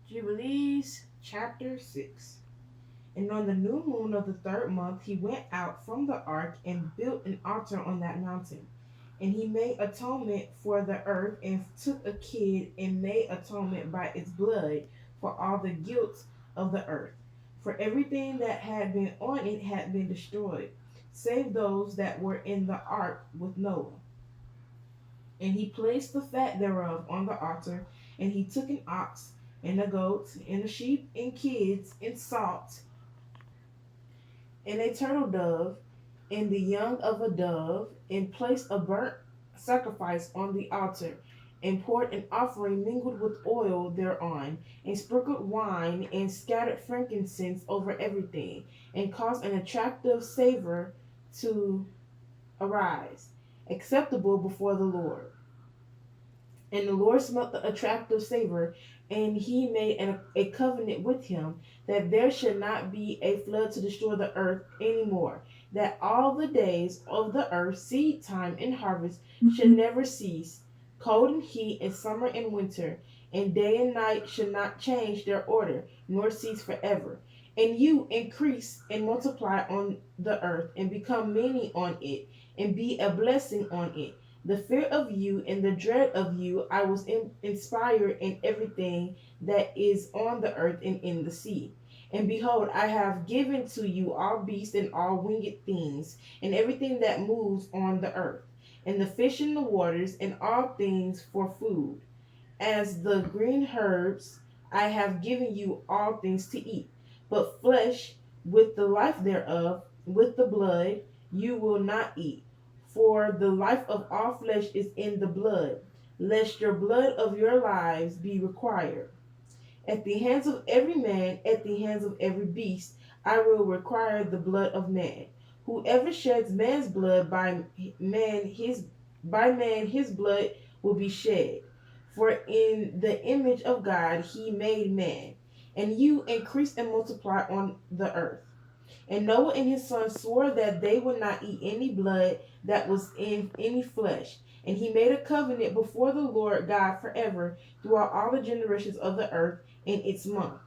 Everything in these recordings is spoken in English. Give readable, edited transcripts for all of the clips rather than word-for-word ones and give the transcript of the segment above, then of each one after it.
Jubilees, chapter 6. And on the new moon of the third month, he went out from the ark and built an altar on that mountain. And he made atonement for the earth and took a kid and made atonement by its blood for all the guilt of the earth. For everything that had been on it had been destroyed, save those that were in the ark with Noah. And he placed the fat thereof on the altar, and he took an ox, and a goat, and a sheep, and kids, and salt, and a turtle dove, and the young of a dove, and placed a burnt sacrifice on the altar, and poured an offering mingled with oil thereon, and sprinkled wine, and scattered frankincense over everything, and caused an attractive savor to arise, acceptable before the Lord. And the Lord smelt the attractive savor, and he made a covenant with him that there should not be a flood to destroy the earth any more, that all the days of the earth, seed time and harvest, should never cease, cold and heat, and summer and winter, and day and night should not change their order, nor cease forever. And you increase and multiply on the earth, and become many on it, and be a blessing on it. The fear of you and the dread of you I was inspired in everything that is on the earth and in the sea. And behold, I have given to you all beasts and all winged things, and everything that moves on the earth, and the fish in the waters, and all things for food. As the green herbs, I have given you all things to eat. But flesh with the life thereof, with the blood, you will not eat. For the life of all flesh is in the blood, lest your blood of your lives be required. At the hands of every man, at the hands of every beast, I will require the blood of man. Whoever sheds man's blood, by man his blood will be shed. For in the image of God he made man. And you increase and multiply on the earth. And Noah and his sons swore that they would not eat any blood that was in any flesh. And he made a covenant before the Lord God forever throughout all the generations of the earth in its month.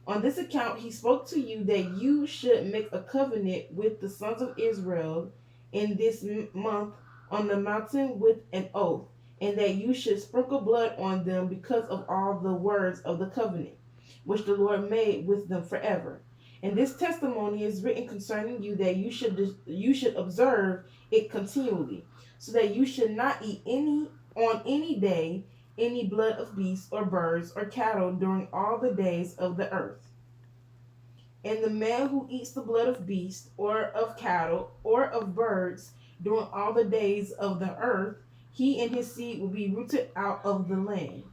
On this account he spoke to you that you should make a covenant with the sons of Israel in this month on the mountain with an oath, and that you should sprinkle blood on them because of all the words of the covenant, which the Lord made with them forever. And this testimony is written concerning you that you should observe it continually, so that you should not eat any day any blood of beasts or birds or cattle during all the days of the earth. And the man who eats the blood of beasts or of cattle or of birds during all the days of the earth, he and his seed will be rooted out of the land.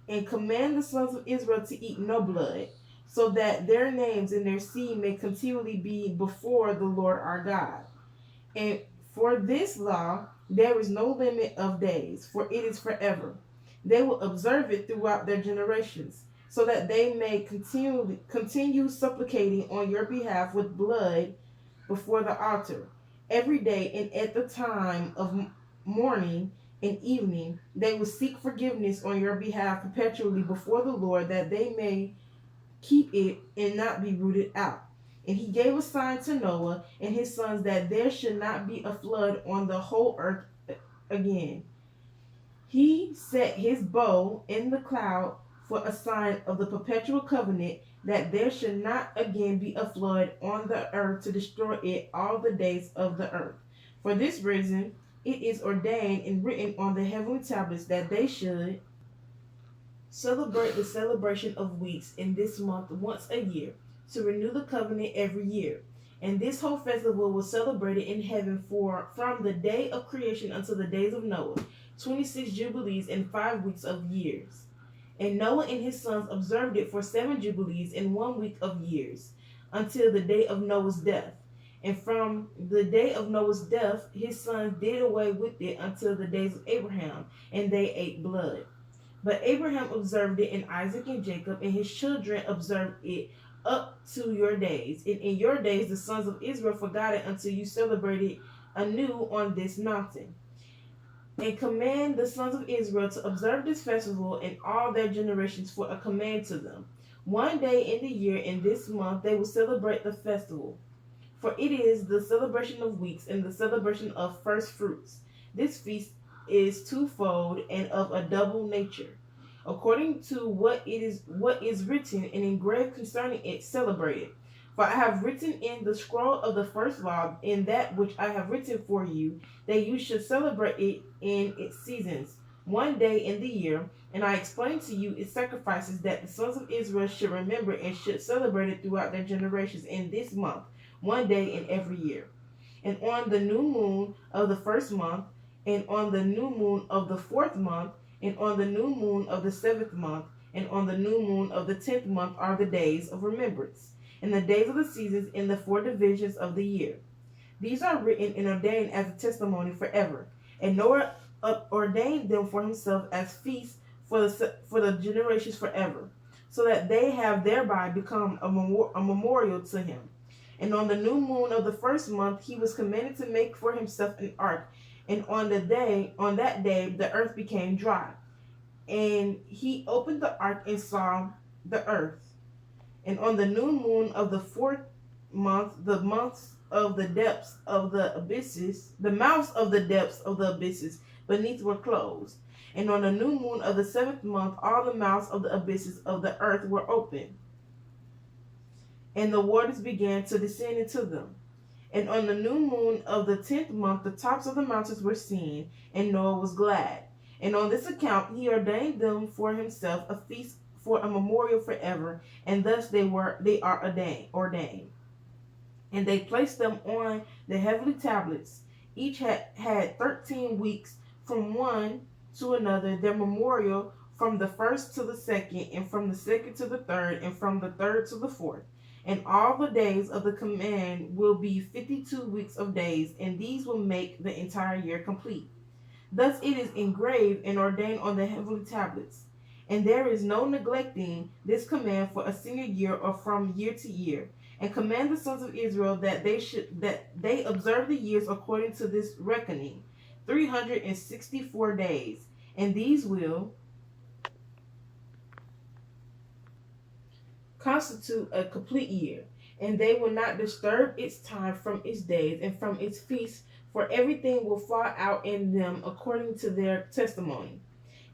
And command the sons of Israel to eat no blood, so that their names and their seed may continually be before the Lord our God. And for this law there is no limit of days, for it is forever. They will observe it throughout their generations, so that they may continue supplicating on your behalf with blood before the altar every day, and at the time of morning and evening they will seek forgiveness on your behalf perpetually before the Lord, that they may keep it and not be rooted out. And he gave a sign to Noah and his sons that there should not be a flood on the whole earth again. He set his bow in the cloud for a sign of the perpetual covenant, that there should not again be a flood on the earth to destroy it all the days of the earth. For this reason, it is ordained and written on the heavenly tablets that they should celebrate the celebration of weeks in this month once a year, to renew the covenant every year. And this whole festival was celebrated in heaven from the day of creation until the days of Noah, 26 jubilees and 5 weeks of years. And Noah and his sons observed it for 7 jubilees and 1 week of years, until the day of Noah's death. And from the day of Noah's death, his sons did away with it until the days of Abraham, and they ate blood. But Abraham observed it, and Isaac and Jacob and his children observed it up to your days. And in your days the sons of Israel forgot it until you celebrated anew on this mountain. And command the sons of Israel to observe this festival in all their generations for a command to them. One day in the year in this month they will celebrate the festival, for it is the celebration of weeks and the celebration of first fruits. This feast is twofold and of a double nature. According to what is written and engraved concerning it, celebrate it. For I have written in the scroll of the first law, in that which I have written for you, that you should celebrate it in its seasons, one day in the year. And I explained to you its sacrifices, that the sons of Israel should remember and should celebrate it throughout their generations in this month, one day in every year. And on the new moon of the first month, and on the new moon of the fourth month, and on the new moon of the seventh month, and on the new moon of the 10th month are the days of remembrance, and the days of the seasons in the four divisions of the year. These are written and ordained as a testimony forever. And Noah ordained them for himself as feasts for the generations forever, so that they have thereby become a memorial to him. And on the new moon of the first month he was commanded to make for himself an ark. And on that day the earth became dry. And he opened the ark and saw the earth. And on the new moon of the fourth month, the months of the depths of the abysses, the mouths of the depths of the abysses beneath were closed. And on the new moon of the seventh month, all the mouths of the abysses of the earth were opened, and the waters began to descend into them. And on the new moon of the 10th month, the tops of the mountains were seen, and Noah was glad. And on this account he ordained them for himself a feast for a memorial forever, and thus they are ordained. And they placed them on the heavenly tablets. Each had 13 weeks from one to another, their memorial from the first to the second, and from the second to the third, and from the third to the fourth. And all the days of the command will be 52 weeks of days, and these will make the entire year complete. Thus it is engraved and ordained on the heavenly tablets. And there is no neglecting this command for a single year or from year to year. And command the sons of Israel that they observe the years according to this reckoning, 364 days, and these will constitute a complete year. And they will not disturb its time from its days and from its feasts, for everything will fall out in them according to their testimony.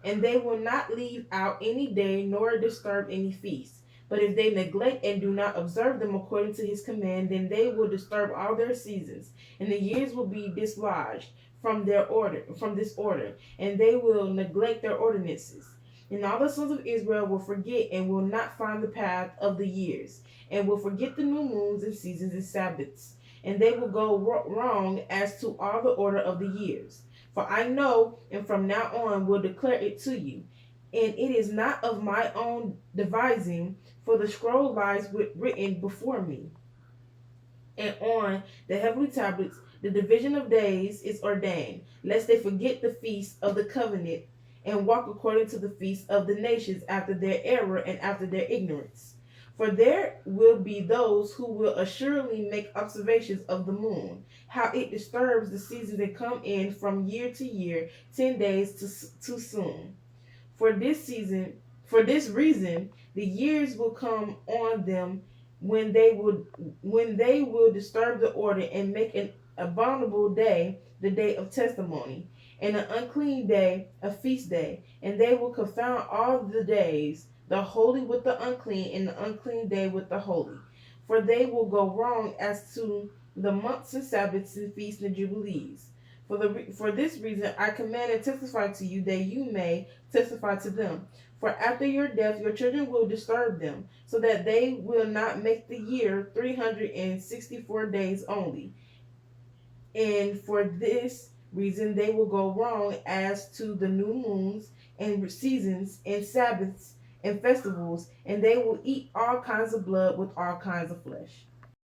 And they will not leave out any day nor disturb any feast. But if they neglect and do not observe them according to his command, then they will disturb all their seasons, and the years will be dislodged from this order, and they will neglect their ordinances. And all the sons of Israel will forget and will not find the path of the years, and will forget the new moons and seasons and Sabbaths, and they will go wrong as to all the order of the years. For I know, and from now on will declare it to you, and it is not of my own devising, for the scroll lies written before me. And on the heavenly tablets the division of days is ordained, lest they forget the feast of the covenant, and walk according to the feast of the nations after their error and after their ignorance. For there will be those who will assuredly make observations of the moon, how it disturbs the seasons and come in from year to year, 10 days too soon. For this reason, the years will come on them when they will disturb the order and make an abominable day the day of testimony, and an unclean day a feast day, and they will confound all the days, the holy with the unclean, and the unclean day with the holy. For they will go wrong as to the months and Sabbaths and feasts and Jubilees. For this reason I command and testify to you, that you may testify to them. For after your death your children will disturb them, so that they will not make the year 364 days only. And for this reason they will go wrong as to the new moons and seasons and Sabbaths and festivals, and they will eat all kinds of blood with all kinds of flesh.